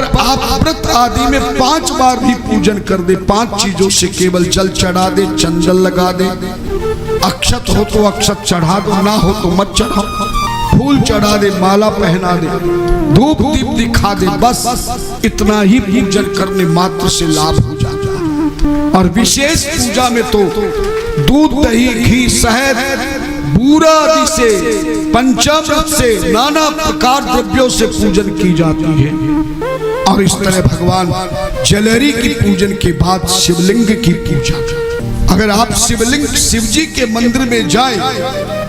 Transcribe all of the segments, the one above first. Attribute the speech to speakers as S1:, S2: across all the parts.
S1: पर आप व्रत आदि में 5 बार भी पूजन कर दे, 5 चीजों से केवल जल चढ़ा दे, चंदन लगा दे, अक्षत हो तो अक्षत चढ़ा दो, ना हो तो मत चढ़ाओ, फूल चढ़ा दे, माला पहना दे, धूप दीप दिखा दे, बस इतना ही पूजन करने मात्र से लाभ हो जाता है। और विशेष पूजा में तो दूध दही घी शहद बूरा आदि से पंचामृत से नाना प्रकार द्रव्यों से पूजन की जाती है। और इस तरह भगवान जलेरी की पूजन के बाद शिवलिंग की पूजा। अगर आप शिवलिंग शिव जी के मंदिर में जाएं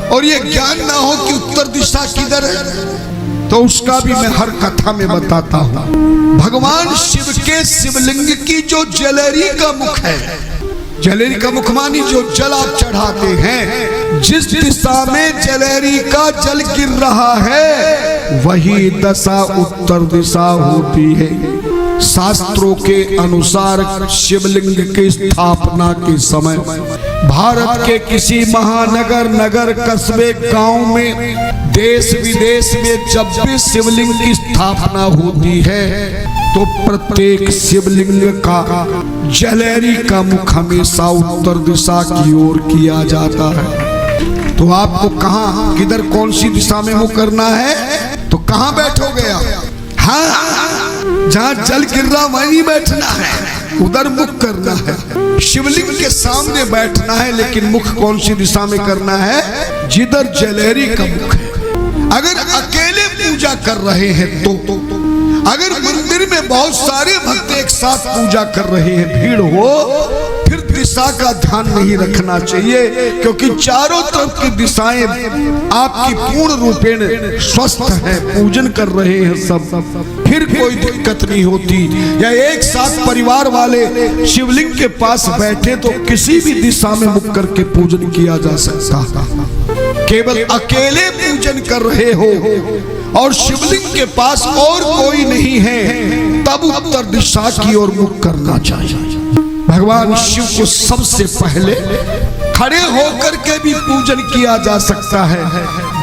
S1: और ये ज्ञान ना हो कि उत्तर दिशा किधर है, तो उसका भी मैं हर कथा में बताता हूँ। भगवान शिव के शिवलिंग की जो जलेरी का मुख है, जलेरी का मुख मानी जो जल आप चढ़ाते हैं, जिस दिशा में जलेरी का जल गिर रहा है वही दशा उत्तर दिशा होती है। शास्त्रों के अनुसार शिवलिंग की स्थापना के समय भारत के किसी महानगर नगर कस्बे गांव में देश विदेश में जब भी शिवलिंग की स्थापना होती है तो प्रत्येक शिवलिंग का जलेरी का मुख हमेशा उत्तर दिशा की ओर किया जाता है। तो आपको कहाँ किधर कौन सी दिशा में मुख करना है, तो कहाँ बैठोगे आप? हाँ, जहाँ जल गिर रहा वहीं बैठना है, उधर मुख करना है। शिवलिंग के सामने बैठना है, लेकिन मुख कौन सी दिशा में करना है? जिधर जलेरी का मुख है। अगर अकेले पूजा कर रहे हैं तो अगर मंदिर में बहुत सारे भक्त एक साथ पूजा कर रहे हैं, भीड़ हो, फिर दिशा का ध्यान नहीं रखना चाहिए, क्योंकि चारों तरफ की दिशाएं आपकी पूर्ण रूपेण स्वस्थ हैं, पूजन कर रहे हैं सब, फिर कोई दिक्कत नहीं होती। या एक साथ परिवार वाले शिवलिंग के पास बैठे तो किसी भी दिशा में मुख करके पूजन किया जा सकता। केवल अकेले पूजन कर रहे हो और शिवलिंग के पास और कोई नहीं है, तब उत्तर दिशा की ओर मुख करना चाहिए। भगवान शिव को सबसे पहले खड़े होकर के भी पूजन किया जा सकता है,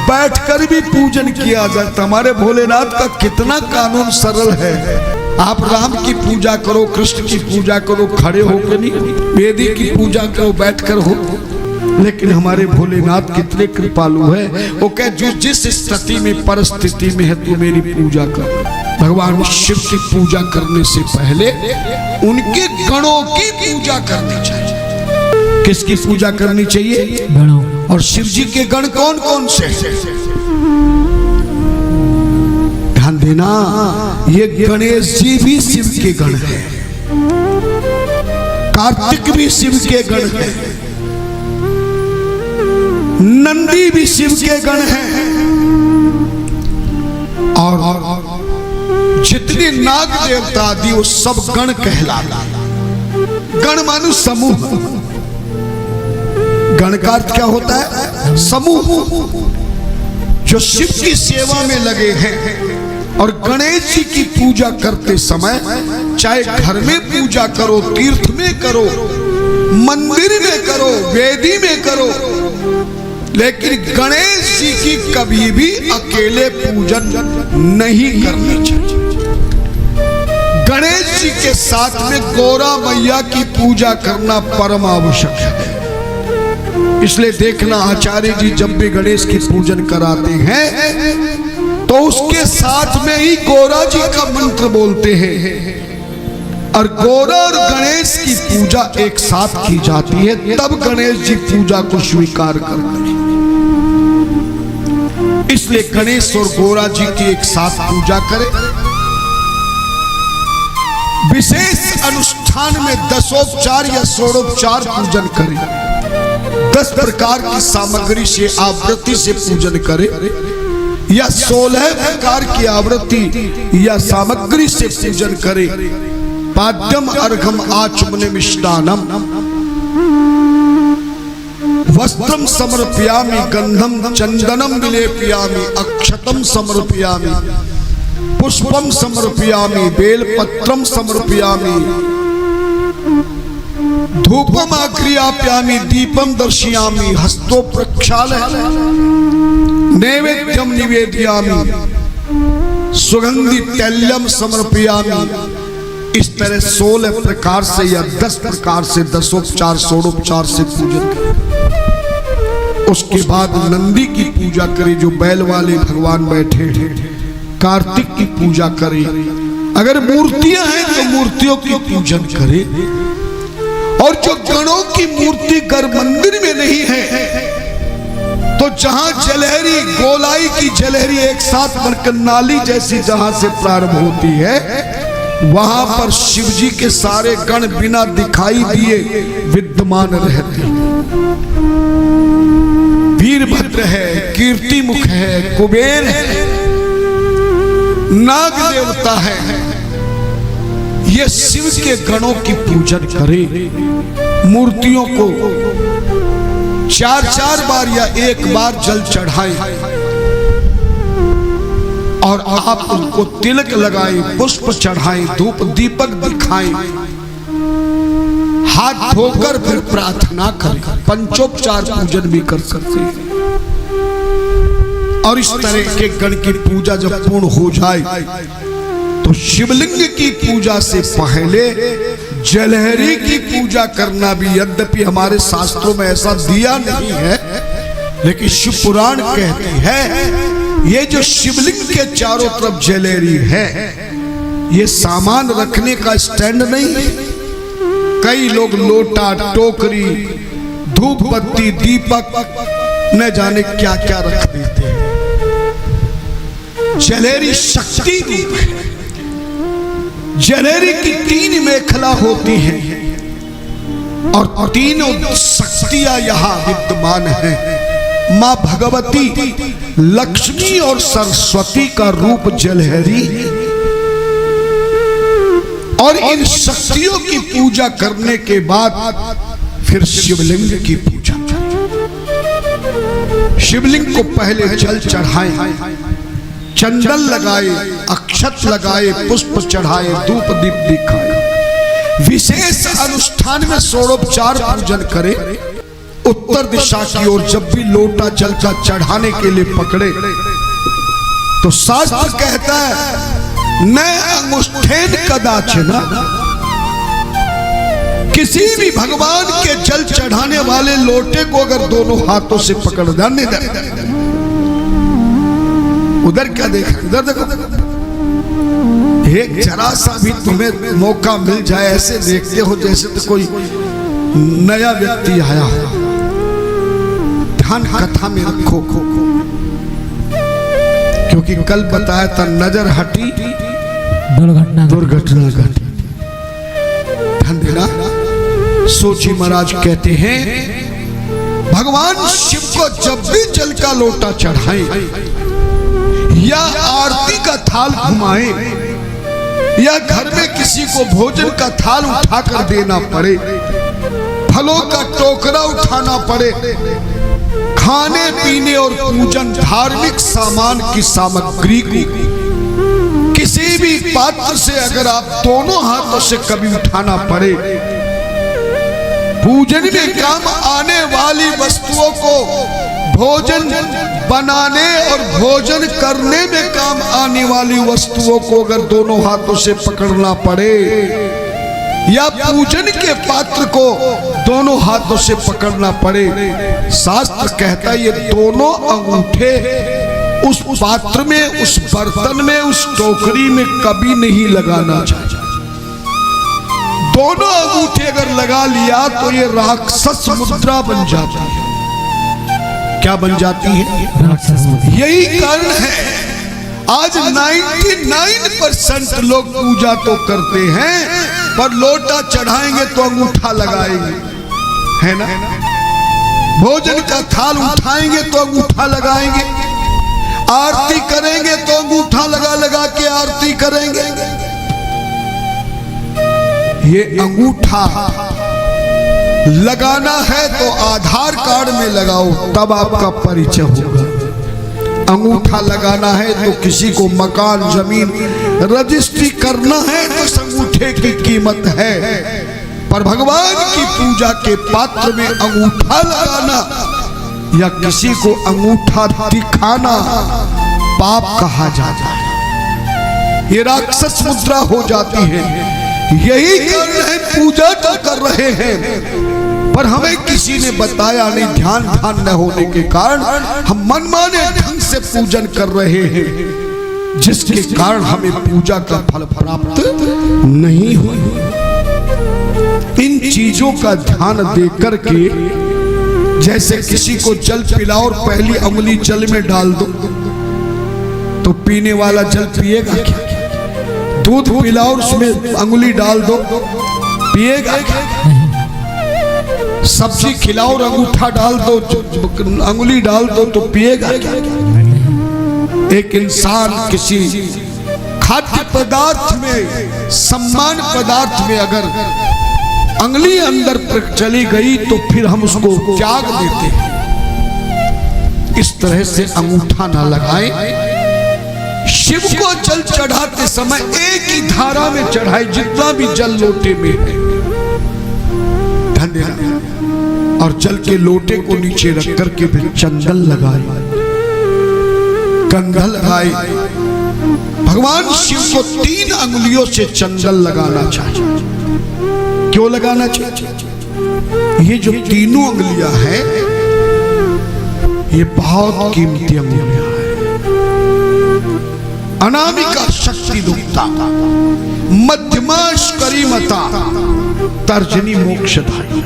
S1: बैठकर भी पूजन किया जाता। हमारे भोलेनाथ का कितना कानून सरल है। आप राम की पूजा करो, कृष्ण की पूजा करो खड़े होकर नहीं, वेदी की पूजा करो बैठकर हो। लेकिन हमारे भोलेनाथ कितने कृपालु है, वो कहे जो जिस स्थिति में परिस्थिति में है तू मेरी पूजा कर। भगवान शिव की पूजा करने से पहले उनके गणों की पूजा करनी चाहिए। किसकी पूजा करनी चाहिए? गणों। और शिव जी के गण कौन कौन से? ध्यान देना, ये गणेश जी भी शिव के गण हैं, कार्तिक भी शिव के गण हैं, नंदी भी शिव के गण हैं, और जितने नाग देवता आदि वो सब गण कहलाते। गण मानो समूह। गण का अर्थ क्या होता है? समूह जो शिव की सेवा में लगे हैं। और गणेश जी की पूजा करते समय चाहे घर में पूजा करो, तीर्थ में करो, मंदिर में करो, वेदी में करो, लेकिन गणेश जी की कभी भी अकेले पूजन नहीं करनी चाहिए। गणेश जी के साथ में गौरा मैया की पूजा करना परम आवश्यक है। इसलिए देखना, आचार्य जी जब भी गणेश की पूजन कराते हैं तो उसके साथ में ही गौरा जी का मंत्र बोलते हैं, और गौरा और गणेश की पूजा एक साथ की जाती है, तब गणेश जी पूजा को स्वीकार करते हैं। इसलिए गणेश और गौरा जी की एक साथ पूजा करें। विशेष अनुष्ठान में 10 या 16 पूजन करें। 10 प्रकार की सामग्री से आवृत्ति से पूजन करें, या 16 प्रकार की आवृत्ति या सामग्री से पूजन करें। पाद्यम अर्घम आचमने मिष्टानम वस्त्रम समर्पयामि गंधम चंदनम विलेपयामि अक्षतम समर्पयामि पुष्पम समर्पयामि बेलपत्रम समर्पयामि धूपम आग्रयापयामि दीपम दर्शयामि हस्तो प्रक्षालय नैवेद्यम निवेदयामि सुगंधि तैलम समर्पयामि, इस तरह 16 प्रकार से या 10 प्रकार से 10 उपचार 16 उपचार से पूजन करें। उसके बाद नंदी की पूजा करें, जो बैल वाले भगवान बैठे हैं। कार्तिक की पूजा करें, अगर मूर्तियां हैं तो मूर्तियों की पूजन करें। और जो गणों की मूर्ति गर्भ मंदिर में नहीं है, तो जहां जलहरी गोलाई की जलहरी एक साथ बनकर नाली जैसी जहां से प्रारंभ होती है, वहां पर शिवजी के सारे गण बिना दिखाई दिए विद्यमान रहते हैं। वीरभद्र है, कीर्ति मुख है, कुबेर है, नाग देवता है। ये शिव के गणों की पूजन करें। मूर्तियों को 4-4 बार या 1 बार जल चढ़ाएं और आप उनको तिलक लगाएं, पुष्प चढ़ाएं, धूप दीपक दिखाएं, हाथ धोकर फिर प्रार्थना करें। पंचोपचार पूजन भी कर सकते हैं। और इस तरह के गण की पूजा जब पूर्ण हो जाए तो शिवलिंग की पूजा से पहले जलहरी की पूजा करना भी, यद्यपि हमारे शास्त्रों में ऐसा दिया नहीं है, लेकिन शिव पुराण कहती है ये जो शिवलिंग के चारों तरफ जलेरी है, ये सामान रखने का स्टैंड नहीं है। कई लोग लोटा, टोकरी, धूप बत्ती, दीपक न जाने क्या क्या रख देते हैं। जलेरी शक्ति रूप है। जलेरी की 3 मेखला होती हैं और तीनों शक्तियां यहां विद्यमान हैं। मां भगवती, लक्ष्मी और सरस्वती का रूप जलहरी, और इन शक्तियों की पूजा करने के बाद फिर शिवलिंग की पूजा। शिवलिंग को पहले जल चढ़ाएं, चंदन लगाए, अक्षत लगाए, पुष्प चढ़ाए, धूप दीप दिखाए। विशेष अनुष्ठान में षोडोपचार पूजन करें। उत्तर दिशा की ओर जब भी लोटा जल का चढ़ाने के लिए पकड़े तो शास्त्र कहता है न अंगुष्ठेन कदाचन, किसी भी भगवान के जल चढ़ाने वाले लोटे को अगर दोनों हाथों से पकड़ जाने दे। उधर क्या देखा, इधर देखो। एक जरा सा भी तुम्हें मौका मिल जाए, ऐसे देखते हो जैसे तो कोई नया व्यक्ति आया हो। ध्यान कथा में रखो, क्योंकि कल बताया था नजर हटी दुर्घटना घटी। ध्यान देना। सोची महाराज कहते हैं भगवान शिव को जब भी जल का लोटा चढ़ाएं या आरती का थाल घुमाएं या घर में किसी को भोजन का थाल उठाकर देना पड़े, फलों का टोकरा उठाना पड़े, खाने पीने और पूजन धार्मिक सामान की सामग्री को किसी भी पात्र से अगर आप दोनों हाथों से कभी उठाना पड़े, पूजन में काम आने वाली वस्तुओं को भोजन बनाने और भोजन करने में काम आने वाली वस्तुओं को अगर दोनों हाथों से पकड़ना पड़े या पूजन के पात्र को दोनों हाथों से पकड़ना पड़े, शास्त्र कहता है ये दोनों अंगूठे उस पात्र में, उस बर्तन में, उस टोकरी में कभी नहीं लगाना चाहिए। दोनों अंगूठे अगर लगा लिया तो ये राक्षस मुद्रा बन जाती है। क्या बन जाती है? यही कारण है आज 99% लोग पूजा तो करते हैं पर लोटा चढ़ाएंगे तो अंगूठा लगाएंगे, है ना? भोजन का थाल उठाएंगे तो अंगूठा लगाएंगे, आरती करेंगे तो अंगूठा लगा लगा के आरती करेंगे। ये अंगूठा लगाना है तो आधार कार्ड में लगाओ तब आपका परिचय होगा। अंगूठा लगाना है तो किसी को मकान जमीन रजिस्ट्री करना है तो इस अंगूठे की कीमत है, पर भगवान की पूजा के पात्र में अंगूठा लगाना या किसी को अंगूठा दिखाना पाप कहा जाता है। ये राक्षस मुद्रा हो जाती है। यही कारण है पूजा तो कर रहे हैं पर हमें किसी ने बताया नहीं, ध्यान न होने के कारण हम मनमाने ढंग से पूजन कर रहे हैं, जिसके कारण हमें पूजा का फल प्राप्त नहीं हुआ। इन चीजों का ध्यान देकर के, जैसे किसी को जल पिलाओ और पहली उंगली जल में डाल दो तो पीने वाला जल पिएगा क्या? दूध पिलाओ उसमें उंगली डाल दो, पिएगा क्या? सब्जी खिलाओ और अंगूठा डाल दो, उंगली डाल दो तो पिएगा क्या? एक इंसान किसी खाद्य पदार्थ में, सम्मान पदार्थ में अगर अंगली अंदर चली गई तो फिर हम उसको त्याग देते हैं। इस तरह से अंगूठा ना लगाएं। शिव को जल चढ़ाते समय एक ही धारा में चढ़ाए, जितना भी जल लोटे में है। धन्यवाद। और जल के लोटे को नीचे रख करके फिर चंदन लगाए, गंधा लगाए। भगवान शिव को 3 अंगुलियों से चंदन लगाना चाहिए। क्यों लगाना चाहिए? ये जो तीनों अंगुलियां हैं ये बहुत कीमती अंगुलियां हैं। अनामिका शक्ति दुक्ता, मध्यमाष्करी मता, तर्जनी मोक्षदायी।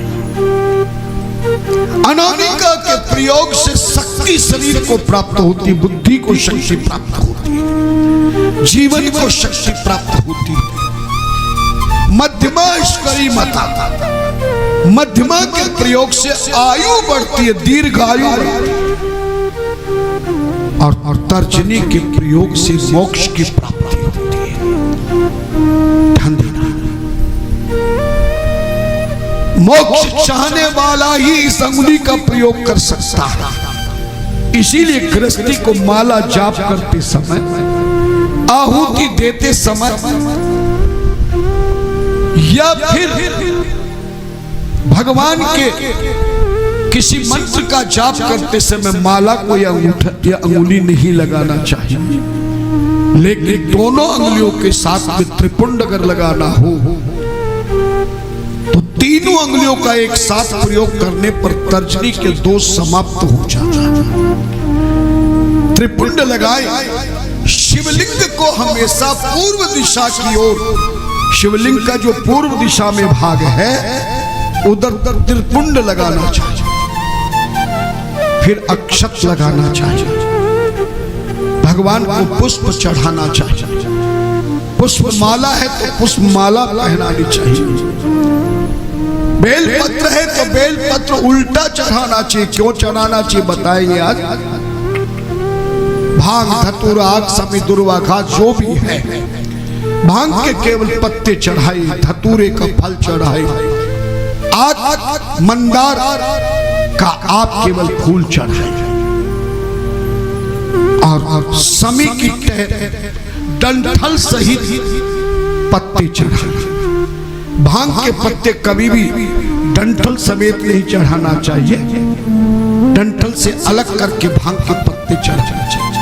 S1: अनामिका के प्रयोग से शक्ति शरीर को प्राप्त होती, बुद्धि को शक्ति प्राप्त होती है, जीवन को शक्ति प्राप्त होती है। मध्यमाष्करी मता, मध्यमा के प्रयोग से आयु बढ़ती है, दीर्घायु बढ़ती है। और तर्जनी के प्रयोग से मोक्ष की प्राप्ति होती है। ध्यान देना, मोक्ष चाहने वाला ही इस अंगुली का प्रयोग कर सकता है। इसीलिए गृहस्थी को माला जाप करते समय, आहुति देते समय या फिर भगवान के किसी मंत्र का जाप करते समय माला को या अंगूठा या अंगुली नहीं लगाना चाहिए। लेकिन दोनों अंगुलियों के साथ में त्रिपुंड अगर लगाना हो तो तीनों अंगुलियों का एक साथ प्रयोग करने पर तर्जनी के दोष समाप्त हो जाता है। त्रिपुंड लगाए। शिवलिंग को हमेशा पूर्व दिशा की ओर, शिवलिंग का जो पूर्व दिशा में भाग है उधर त्रिपुंड लगाना चाहिए। फिर अक्षत लगाना चाहिए। भगवान को पुष्प चढ़ाना चाहिए। पुष्प माला है तो पुष्प माला पहनानी चाहिए। बेल पत्र है तो बेल पत्र उल्टा चढ़ाना चाहिए। क्यों चढ़ाना चाहिए बताएंगे आज। भांग, धतूरा, आग, समी, दुर्वा, घास जो भी है, भांग के केवल पत्ते चढ़ाए, धतूरे का फल चढ़ाए, आग, मंदार का आप केवल फूल चढ़ाए और समी की डंठल सहित पत्ते चढ़ाए। भांग के पत्ते कभी भी डंठल समेत नहीं चढ़ाना चाहिए, डंठल से अलग करके भांग के पत्ते चढ़ाना चाहिए।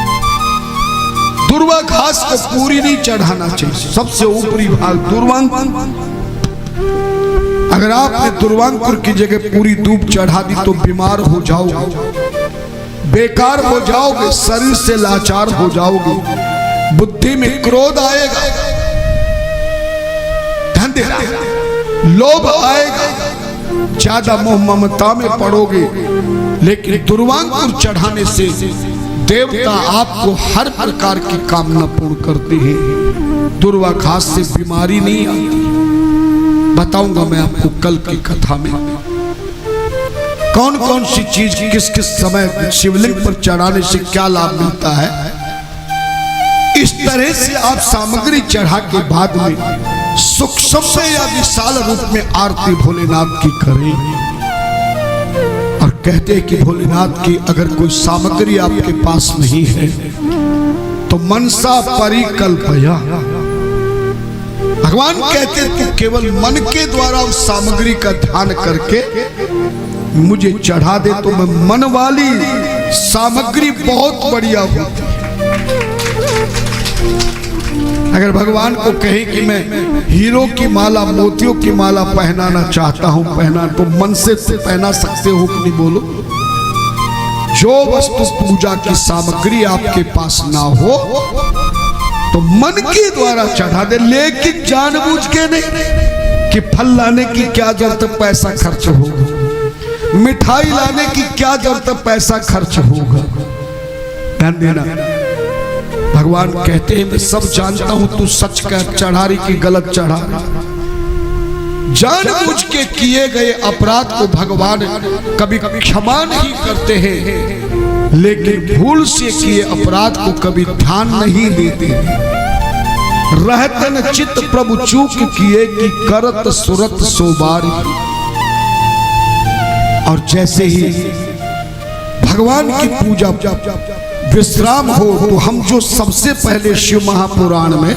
S1: दुर्वा घास को पूरी नहीं चढ़ाना चाहिए, सबसे ऊपरी भाग दुर्वांकुर। अगर आपने दुर्वांकुर की जगह पूरी दूब चढ़ा दी तो बीमार हो जाओगे, बेकार हो जाओगे, शरीर से लाचार हो जाओगे, बुद्धि में क्रोध आएगा, धन देना, लोभ आएगा, ज्यादा मोह ममता में पड़ोगे। लेकिन दुर्वांकुर चढ़ाने से देवता आपको हर प्रकार की कामना पूर्ण करते हैं। दुर्वा घास से बीमारी नहीं आती। बताऊंगा मैं आपको कल की कथा में कौन कौन सी चीज किस किस समय शिवलिंग पर चढ़ाने से क्या लाभ मिलता है। इस तरह से आप सामग्री चढ़ा के बाद में सूक्ष्म या विशाल रूप में आरती भोलेनाथ की करें। और कहते हैं कि भोलेनाथ की अगर कोई सामग्री आपके पास नहीं है तो मनसा परिकल्पया, भगवान कहते तू केवल मन के द्वारा उस सामग्री का ध्यान करके मुझे चढ़ा दे तो मैं मन वाली सामग्री बहुत बढ़िया होती है। अगर भगवान को कहे कि मैं हीरो की माला, मोतियों की माला पहनाना चाहता हूं, पहना तो मन से पहना सकते हो कि नहीं? बोलो। जो वस्तु पूजा की सामग्री आपके पास ना हो तो मन के द्वारा चढ़ा दे, लेकिन जानबूझ के नहीं कि फल लाने की क्या जरूरत, पैसा खर्च होगा, मिठाई लाने की क्या जरूरत, पैसा खर्च होगा। ध्यान देना, भगवान कहते हैं मैं सब जानता हूं, तू सच कह, चढ़ा रही की गलत चढ़ा। जानबूझ के किए गए अपराध को भगवान कभी कभी क्षमा नहीं करते हैं, लेकिन भूल से किए अपराध को कभी ध्यान नहीं देते। रहते न चित्त प्रभु चूक किए कि करत सुरत सोबारी। और जैसे ही भगवान की पूजा विश्राम हो तो हम जो सबसे पहले शिव महापुराण में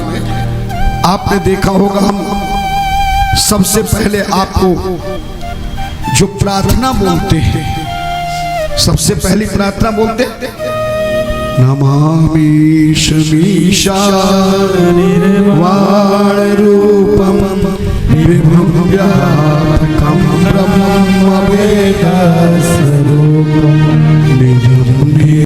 S1: आपने देखा होगा, हम सबसे पहले आपको जो प्रार्थना बोलते हैं, सबसे पहली प्रार्थना बोलते हैं नमामि शमीशा निर्वाण रूपम विभुम व्यापकम ब्रह्म वेदस्य